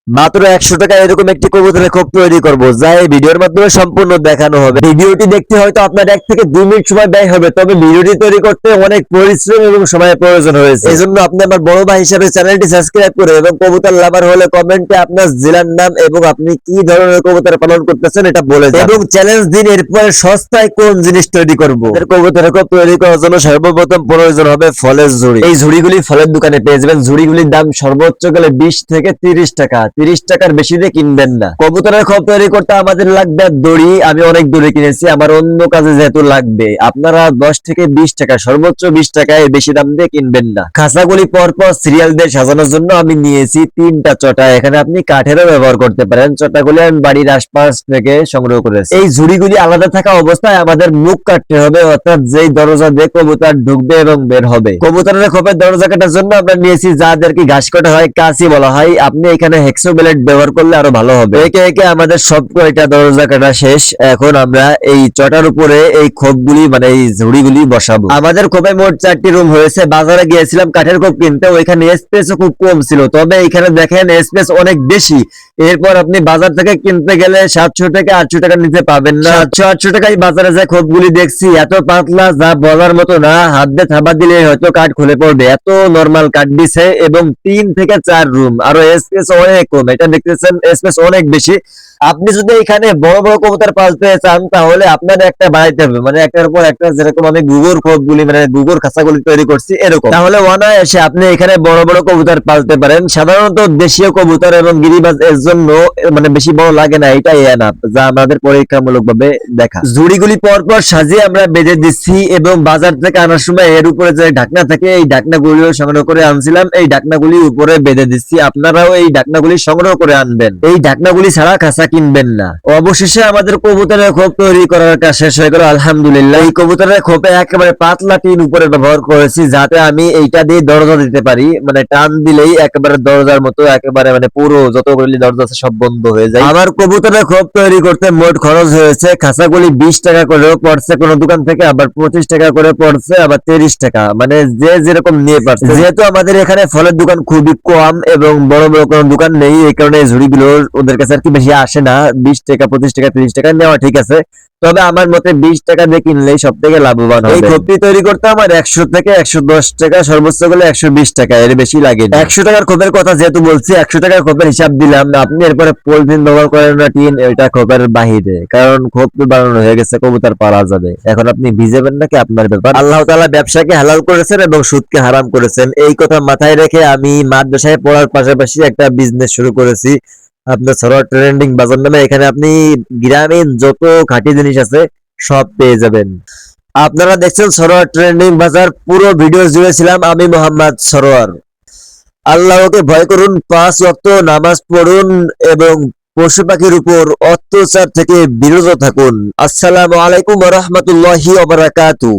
মাত্র 100 টাকা এরকম একটি কবুতরের খোপ তৈরি করব, যা এই ভিডিওর মাধ্যমে সম্পূর্ণ দেখানো হবে। ভিডিওটি দেখতে হয়তো আপনার 1 থেকে 2 মিনিট সময় ব্যয় হবে, তবে ভিডিওটি তৈরি করতে অনেক পরিশ্রম এবং সময়ের প্রয়োজন হয়েছে। এজন্য আপনি আমার বড় ভাই হিসেবে চ্যানেলটি সাবস্ক্রাইব করে এবং কবুতর লাভার হলে কমেন্টে আপনার জেলার নাম এবং আপনি কি ধরনের কবুতর পালন করতেছেন এটা বলে যান এবং চ্যালেঞ্জ দিন এরপরে সস্তায় কোন জিনিস তৈরি করব। কবুতরের খোপ তৈরি করার জন্য সর্বপ্রথম প্রয়োজন হবে ফলের ঝুড়ি। এই ঝুড়িগুলি ফলের দোকানে পেয়ে যাবেন। ঝুড়িগুলির দাম সর্বোচ্চ গেলে 20 থেকে 30 টাকা। 30 টাকার বেশি দিয়ে কিনবেন না। কবুতরের খোপ তৈরি করতে আমাদের লাগবে দড়ি। আমি অনেক দড়ি কিনেছি, আমার অন্য কাজে যেহেতু লাগবে। আপনারা 10 থেকে 20 টাকা, সর্বোচ্চ 20 টাকা, এর বেশি দাম দিয়ে কিনবেন না। খাঁচাগুলি পরপর সিরিয়াল দিয়ে সাজানোর জন্য আমি নিয়েছি 3টা চটা। এখানে আপনি কাঠেরও ব্যবহার করতে পারেন। চটাগুলি আমি বাড়ির আশপাশ থেকে সংগ্রহ করেছি। এই ঝুড়িগুলি আলাদা থাকা অবস্থায় আমাদের মুখ কাটতে হবে, অর্থাৎ যেই দরজা দিয়ে কবুতর ঢুকবে এবং বের হবে। কবুতরের খোপের দরজা কাটার জন্য আমরা নিয়েছি যাদেরকে ঘাস কাটা হয়, কাঁচি বলা হয়। আপনি এখানে হেক্সো ব্লেড ব্যবহার করলে আরো ভালো হবে। একে একে আমাদের সব কয়টা দরজা কাটা শেষ। এখন আমরা এই চটার উপরে এই খোপগুলি মানে এই ঝুড়িগুলি বসাবো। আমাদের খোপে মোট 4টি রুম হয়েছে। বাজারে গিয়েছিলাম কাঠের খোপ কিনতে, ওইখানে স্পেসও খুব কম ছিল, তবে এখানে দেখেন স্পেস অনেক বেশি। এরপর আপনি বাজার থেকে কিনতে গেলে 700 থেকে 800 টাকা নিতে পাবেন না। 700-800 টাকায় বাজারে যে খোপগুলি দেখছি এত পাতলা, যা বলার মতো না। হাত দিয়ে থাবা দিলে হয়তো কাঠ খুলে পড়বে, এত নরমাল কাঠ দিছে। এবং 3 থেকে 4 রুম, আরো স্পেস অনেক কম। এটা দেখতেছেন স্পেস অনেক বেশি। আপনি যদি এখানে বড় বড় কবুতর পালতে চান তাহলে আপনার একটা বাড়াইতে হবে, মানে একটার পর একটা, যেরকম আমি গুগর খোপগুলি মানে গুগর খাঁচাগুলি তৈরি করছি এরকম। তাহলে অনায়াসে আপনি এখানে বড় বড় কবুতর পালতে পারেন। সাধারণত দেশীয় কবুতর এবং গিরিবাজ এর জন্য মানে বেশি বড় লাগে না, এটাই এনাফ, যা আমাদের পরীক্ষামূলক ভাবে দেখা। জুড়িগুলি পরপর সাজিয়ে আমরা বেঁধে দিচ্ছি এবং বাজার থেকে আনার সময় এর উপরে যে ঢাকনা থাকে এই ঢাকনাগুলিও সংগ্রহ করে আনছিলাম। এই ঢাকনাগুলি উপরে বেঁধে দিচ্ছি, আপনারাও এই ঢাকনাগুলি সংগ্রহ করে আনবেন। এই ঢাকনাগুলি ছাড়া খাঁচা কিনবেন না। অবশেষে আমাদের কবুতরের খোপ তৈরি করার কাজ শেষ হয়ে গেল, আলহামদুলিল্লাহ। এই কবুতরের খোপে একেবারে পাতলা টিন উপরে ব্যবহার করেছি, যাতে আমি এইটা দিয়ে দরজা দিতে পারি। মানে টান দিলেই একেবারে দরজার মতো, একেবারে মানে পুরো যতগুলি দরজা আছে সব বন্ধ হয়ে যায়। আমার কবুতরের খোপ তৈরি করতে মোট খরচ হয়েছে খাঁচাগুলি 20 টাকা করে পড়ছে কোন দোকান থেকে, আবার 25 টাকা করে পড়ছে, আবার 30 টাকা, মানে যে যেরকম নিয়ে পারছে। যেহেতু আমাদের এখানে ফলের দোকান খুবই কম এবং বড় বড় কোনো দোকান নেই, এই কারণে এই ঝুড়িগুলো ওদের কাছে আর কি বেশি আসে না। 20 টাকা, 25 টাকা, 30 টাকা নেওয়া ঠিক আছে, তবে আমার মতে 20 টাকা দিয়ে কিনলেই সব থেকে লাভবান হবে। এই খোপটি তৈরি করতে আমার 100 থেকে 110 টাকা, সর্বোচ্চ গেলে 120 টাকা, এর বেশি লাগে না। 100 টাকার খোপের কথা যেহেতু বলছি, 100 টাকার খোপের হিসাব দিলাম। আপনি এরপরে পলিথিন ব্যবহার করেন না, টিন, এটা খোপের বাহিরে, কারণ খোপ তো বানানো হয়ে গেছে, কবুতর পালা যাবে। এখন আপনি ভিজাবেন নাকি আপনার ব্যাপার। আল্লাহ তাআলা ব্যবসাকে হালাল করেছেন এবং সুদকে হারাম করেছেন, এই কথা মাথায় রেখে আমি মাদ্রাসায় পড়ার পাশাপাশি একটা বিজনেস শুরু করেছি, আপনার সরোয়ার ট্রেন্ডিং বাজার নামে। এখানে আপনি গ্রামীণ যত খাঁটি জিনিস আছে সব পেয়ে যাবেন। আপনারা দেখছেন সরোয়ার ট্রেন্ডিং বাজার। পুরো ভিডিও জুড়ে ছিলাম আমি, মোহাম্মদ সরোয়ার। আল্লাহকে ভয় করুন, 5 ওয়াক্ত নামাজ পড়ুন এবং পশু পাখির উপর অত্যাচার থেকে বিরত থাকুন। আসসালামু আলাইকুম ওয়া রাহমাতুল্লাহি ওয়া বারাকাতুহু।